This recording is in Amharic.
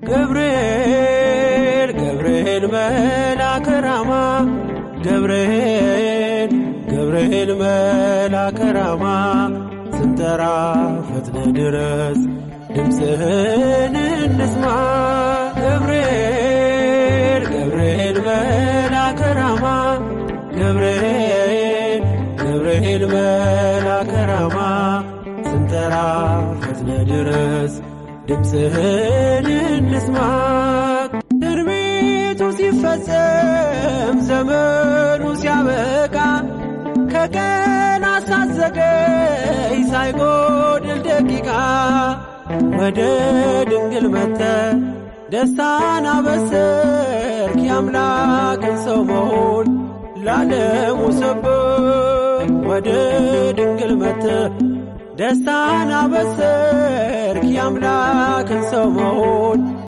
ገብርኤል ገብርኤል መልአከ ራማ ገብርኤል ገብርኤል መልአከ ራማ ስንጠራ ፈጥነ ድረስ ድምፅህን እንስማ ገብርኤል ገብርኤል መልአከ ራማ ገብርኤል ገብርኤል መልአከ ራማ ስንጠራ ፈጥነ ድረስ ድምፅህን እንስማ ትንቢቱ ሲፈጸም ዘመኑ ሲያበቃ ከቀናት ሳትዘገይ ሳይጎድል ደቂቃ ወደ ድንግል መጥተህ ደስታን አበሰርክ የአምላክን ሰው መሆን ለዓለሙ ሰበክ ወደ ድንግል መጥተህ ደስታን አበሰርክ የአምላክን ሰው መሆን